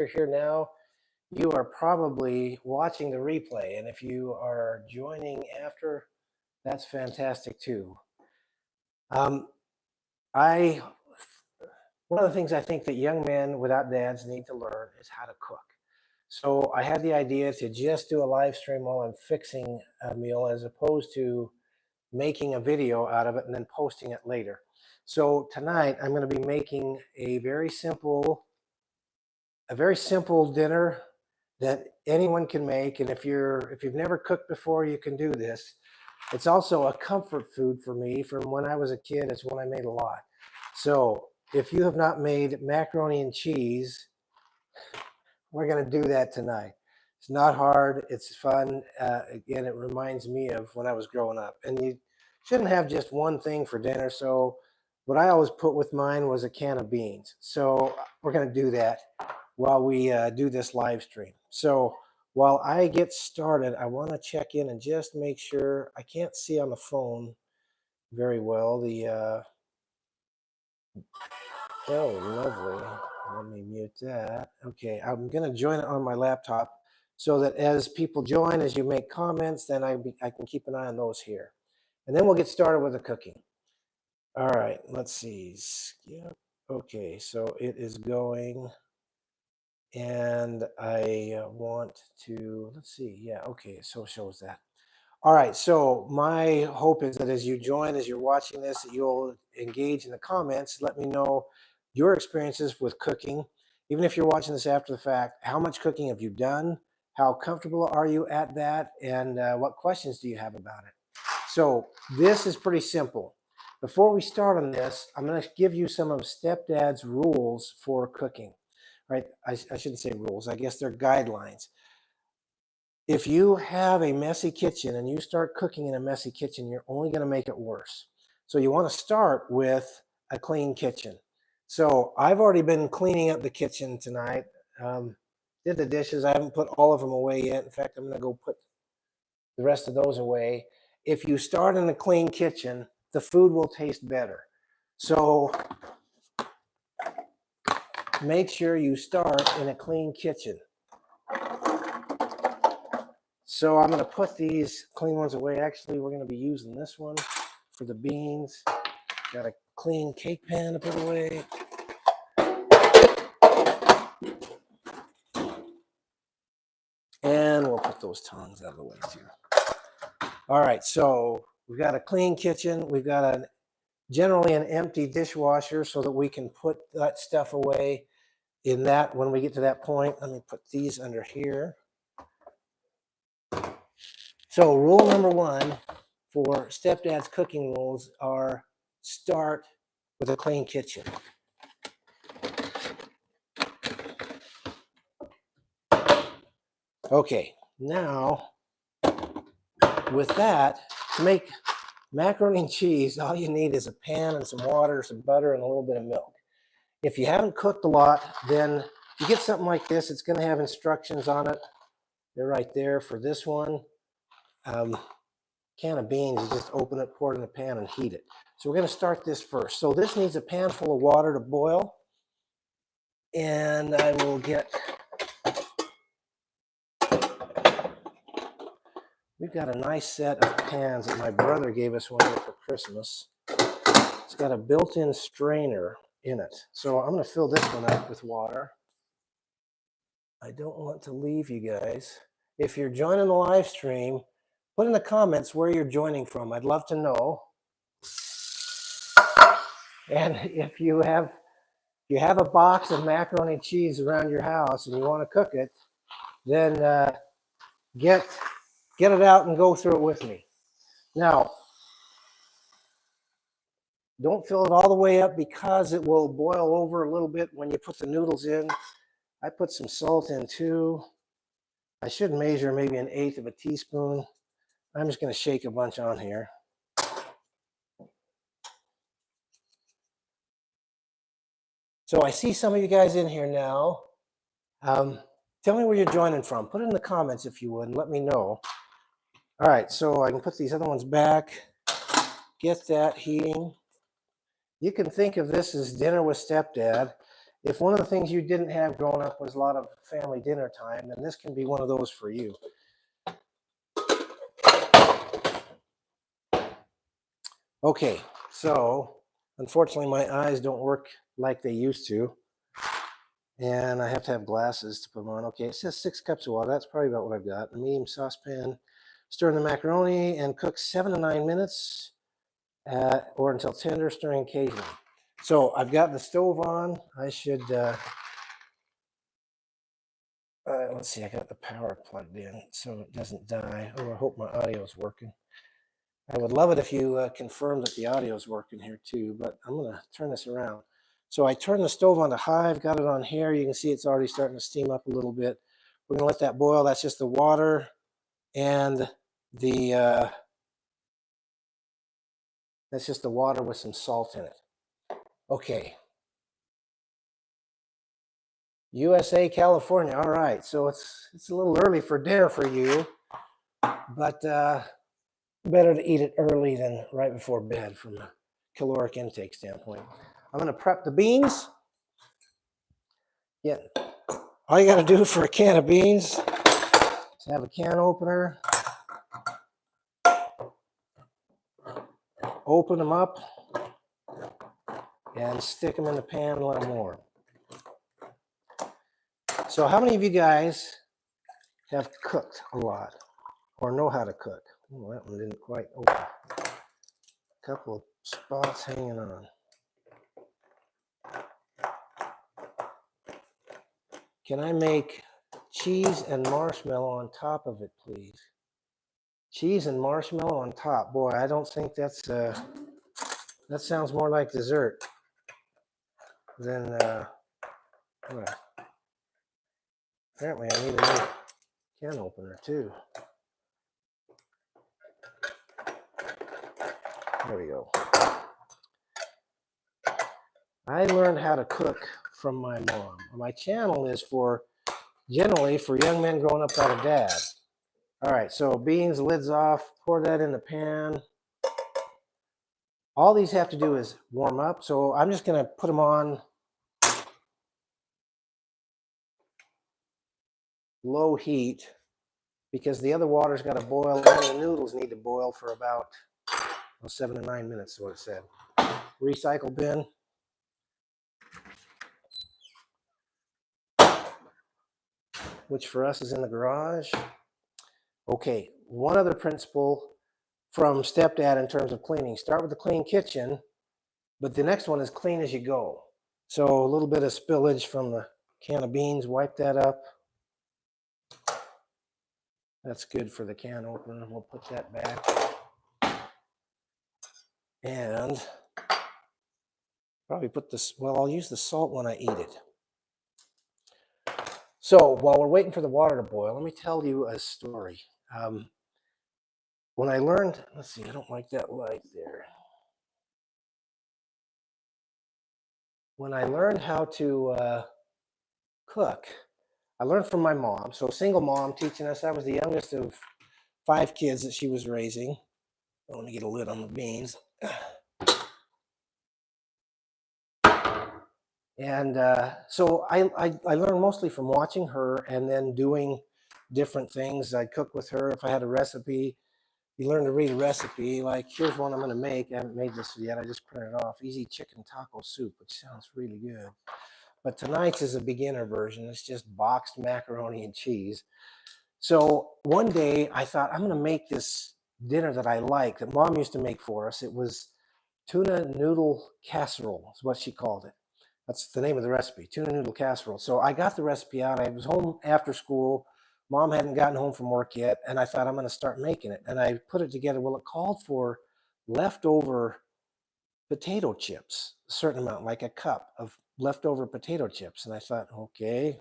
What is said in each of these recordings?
you're here now, you are probably watching the replay. And if you are joining after, that's fantastic too. One of the things I think that young men without dads need to learn is how to cook. So I had the idea to just do a live stream while I'm fixing a meal as opposed to making a video out of it and then posting it later. So tonight I'm going to be making a very simple dinner that anyone can make. And if you've never cooked before, you can do this. It's also a comfort food for me from when I was a kid. It's one I made a lot. So if you have not made macaroni and cheese, we're going to do that tonight. It's not hard. It's fun. Again, it reminds me of when I was growing up. And you shouldn't have just one thing for dinner. So what I always put with mine was a can of beans. So we're going to do that while we do this live stream. So while I get started, I want to check in and just make sure. I can't see on the phone very well. Oh, lovely. Let me mute that. Okay, I'm going to join it on my laptop so that as people join, as you make comments, then I can keep an eye on those here. And then we'll get started with the cooking. All right, let's see. Skip. Okay, so it is going. And I want to, let's see. Yeah, okay, so it shows that. All right, so my hope is that as you join, as you're watching this, that you'll engage in the comments. Let me know your experiences with cooking. Even if you're watching this after the fact, how much cooking have you done? How comfortable are you at that? And what questions do you have about it? So this is pretty simple. Before we start on this, I'm going to give you some of Stepdad's rules for cooking. Right? I shouldn't say rules. I guess they're guidelines. If you have a messy kitchen and you start cooking in a messy kitchen, you're only going to make it worse. So you want to start with a clean kitchen. So I've already been cleaning up the kitchen tonight. Did the dishes. I haven't put all of them away yet. In fact, I'm going to go put the rest of those away. If you start in a clean kitchen, the food will taste better. So make sure you start in a clean kitchen. So I'm going to put these clean ones away. Actually, we're going to be using this one for the beans. Got a clean cake pan to put away. And we'll put those tongs out of the way too. All right, so we've got a clean kitchen. We've got generally an empty dishwasher so that we can put that stuff away in that when we get to that point. Let me put these under here. So rule number one for Stepdad's cooking rules are start with a clean kitchen. Okay, now with that, to make macaroni and cheese, all you need is a pan and some water, some butter, and a little bit of milk. If you haven't cooked a lot, then if you get something like this, it's going to have instructions on it. They're right there for this one. Can of beans, you just open it, pour it in the pan, and heat it. So we're going to start this first. So this needs a pan full of water to boil. And I will get... We've got a nice set of pans that my brother gave us one year for Christmas. It's got a built-in strainer in it. So I'm going to fill this one up with water. I don't want to leave you guys. If you're joining the live stream, put in the comments where you're joining from. I'd love to know. And if you have a box of macaroni and cheese around your house and you want to cook it, then get it out and go through it with me. Now, don't fill it all the way up because it will boil over a little bit when you put the noodles in. I put some salt in too. I should measure maybe 1/8 of a teaspoon. I'm just going to shake a bunch on here. So I see some of you guys in here now. Tell me where you're joining from. Put it in the comments if you would and let me know. All right, so I can put these other ones back. Get that heating. You can think of this as dinner with Stepdad. If one of the things you didn't have growing up was a lot of family dinner time, then this can be one of those for you. Okay, so unfortunately my eyes don't work like they used to, and I have to have glasses to put them on. Okay, it says 6 cups of water. That's probably about what I've got. A medium saucepan. Stir in the macaroni and cook 7 to 9 minutes or until tender, stirring occasionally. So I've got the stove on. I should, let's see, I got the power plugged in so it doesn't die. Oh, I hope my audio is working. I would love it if you confirmed that the audio is working here too, but I'm going to turn this around. So I turned the stove on to high. I've got it on here. You can see it's already starting to steam up a little bit. We're going to let that boil. That's just the water and the, that's just the water with some salt in it. Okay. USA, California. All right. So it's a little early for dinner for you, but better to eat it early than right before bed from a caloric intake standpoint. I'm going to prep the beans. Yeah. All you got to do for a can of beans is have a can opener, open them up, and stick them in the pan and let them warm. So how many of you guys have cooked a lot or know how to cook? Oh, that one didn't quite open. A couple of spots hanging on. Can I make cheese and marshmallow on top of it, please? Cheese and marshmallow on top. Boy, I don't think that's, that sounds more like dessert than, what? Apparently I need a new can opener too. There we go. I learned how to cook from my mom. My channel is generally for young men growing up without a dad. All right, so beans, lids off, pour that in the pan. All these have to do is warm up. So I'm just gonna put them on low heat because the other water's got to boil and the noodles need to boil for about 7 to 9 minutes is what it said. Recycle bin. Which for us is in the garage. Okay, one other principle from Stepdad in terms of cleaning. Start with the clean kitchen, but the next one is clean as you go. So a little bit of spillage from the can of beans, wipe that up. That's good for the can opener. We'll put that back. And probably put this, well, I'll use the salt when I eat it. So while we're waiting for the water to boil, let me tell you a story. When I learned, let's see, I don't like that light there. When I learned how to cook, I learned from my mom. So single mom teaching us. I was the youngest of 5 kids that she was raising. I want to get a lid on the beans. And so I learned mostly from watching her and then doing different things. I'd cook with her. If I had a recipe, you learn to read a recipe. Like, here's one I'm going to make. I haven't made this yet. I just printed it off. Easy chicken taco soup, which sounds really good. But tonight's is a beginner version. It's just boxed macaroni and cheese. So one day I thought, I'm going to make this dinner that I like that Mom used to make for us. It was tuna noodle casserole is what she called it. That's the name of the recipe, tuna noodle casserole. So I got the recipe out. I was home after school. Mom hadn't gotten home from work yet. And I thought, I'm going to start making it. And I put it together. Well, it called for leftover potato chips, a certain amount, like a cup of leftover potato chips. And I thought, okay.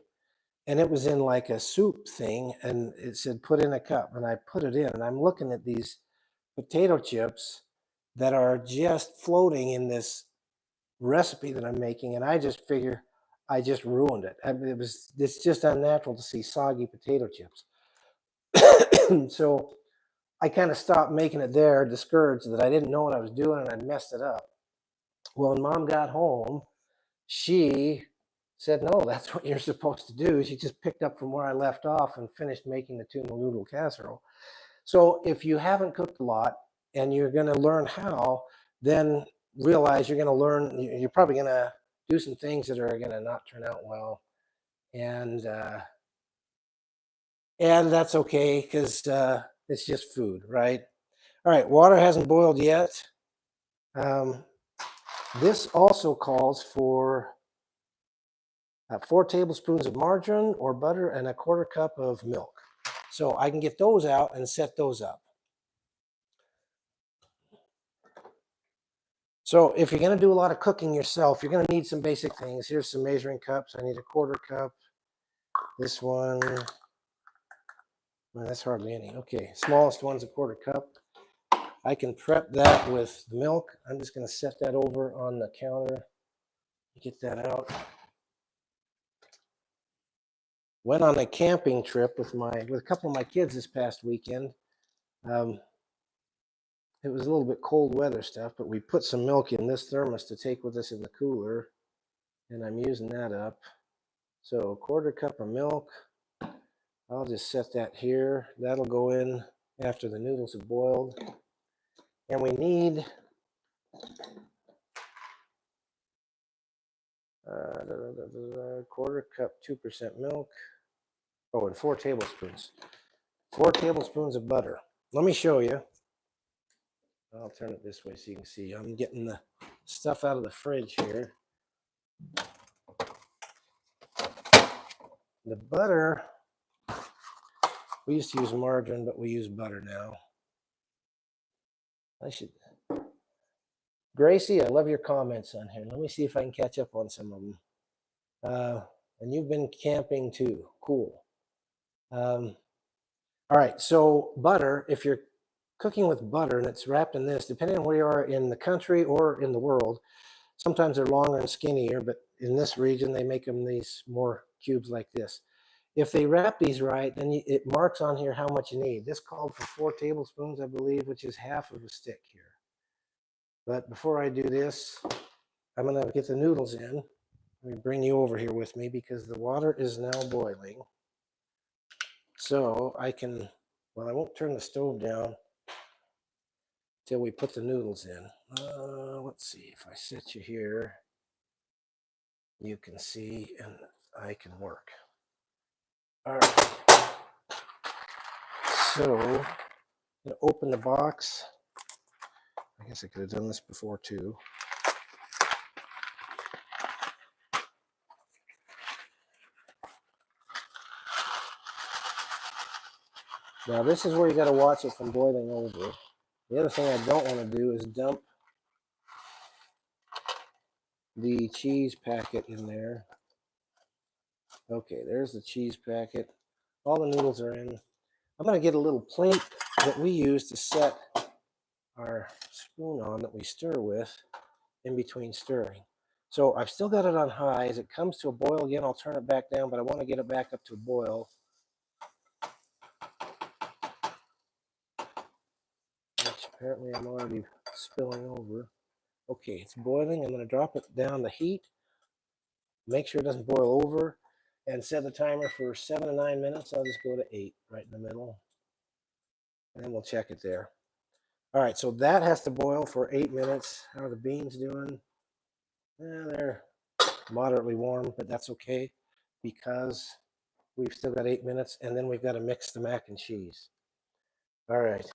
And it was in like a soup thing. And it said, put in a cup. And I put it in. And I'm looking at these potato chips that are just floating in this recipe that I'm making, and I just figure I just ruined it. I mean, it's just unnatural to see soggy potato chips. So I kind of stopped making it there, discouraged that I didn't know what I was doing and I messed it up. Well, when Mom got home, she said, no, that's what you're supposed to do. She just picked up from where I left off and finished making the tuna noodle casserole. So if you haven't cooked a lot and you're going to learn how, then realize you're going to learn, you're probably going to do some things that are going to not turn out well. And that's okay, because it's just food, right? All right, water hasn't boiled yet. This also calls for 4 tablespoons of margarine or butter and a 1/4 cup of milk. So I can get those out and set those up. So if you're going to do a lot of cooking yourself, you're going to need some basic things. Here's some measuring cups. I need a 1/4 cup. This one, well, that's hardly any. Okay, smallest one's a 1/4 cup. I can prep that with milk. I'm just going to set that over on the counter. Get that out. Went on a camping trip with a couple of my kids this past weekend. It was a little bit cold weather stuff, but we put some milk in this thermos to take with us in the cooler, and I'm using that up. So 1/4 cup of milk. I'll just set that here. That'll go in after the noodles have boiled. And we need 1/4 cup, 2% milk. Oh, and 4 tablespoons. 4 tablespoons of butter. Let me show you. I'll turn it this way so you can see. I'm getting the stuff out of the fridge here. The butter, we used to use margarine, but we use butter now. Gracie, I love your comments on here. Let me see if I can catch up on some of them. And you've been camping too. Cool. All right, so butter, if you're cooking with butter and it's wrapped in this, depending on where you are in the country or in the world, sometimes they're longer and skinnier, but in this region, they make them these more cubes like this. If they wrap these right, then it marks on here how much you need. This called for 4 tablespoons, I believe, which is half of a stick here. But before I do this, I'm going to get the noodles in. Let me bring you over here with me because the water is now boiling. So I can, well, I won't turn the stove down till we put the noodles in. Let's see, if I set you here, you can see and I can work. All right. So I'm going to open the box. I guess I could have done this before too. Now this is where you got to watch it from boiling over. The other thing I don't want to do is dump the cheese packet in there. Okay, there's the cheese packet. All the noodles are in. I'm going to get a little plate that we use to set our spoon on that we stir with in between stirring. So I've still got it on high. As it comes to a boil again, I'll turn it back down, but I want to get it back up to a boil. Which apparently I'm already spilling over. Okay, it's boiling. I'm going to drop it down the heat. Make sure it doesn't boil over. And set the timer for 7 to 9 minutes. I'll just go to 8 right in the middle. And then we'll check it there. All right, so that has to boil for 8 minutes. How are the beans doing? They're moderately warm, but that's okay because we've still got 8 minutes, and then we've got to mix the mac and cheese. All right.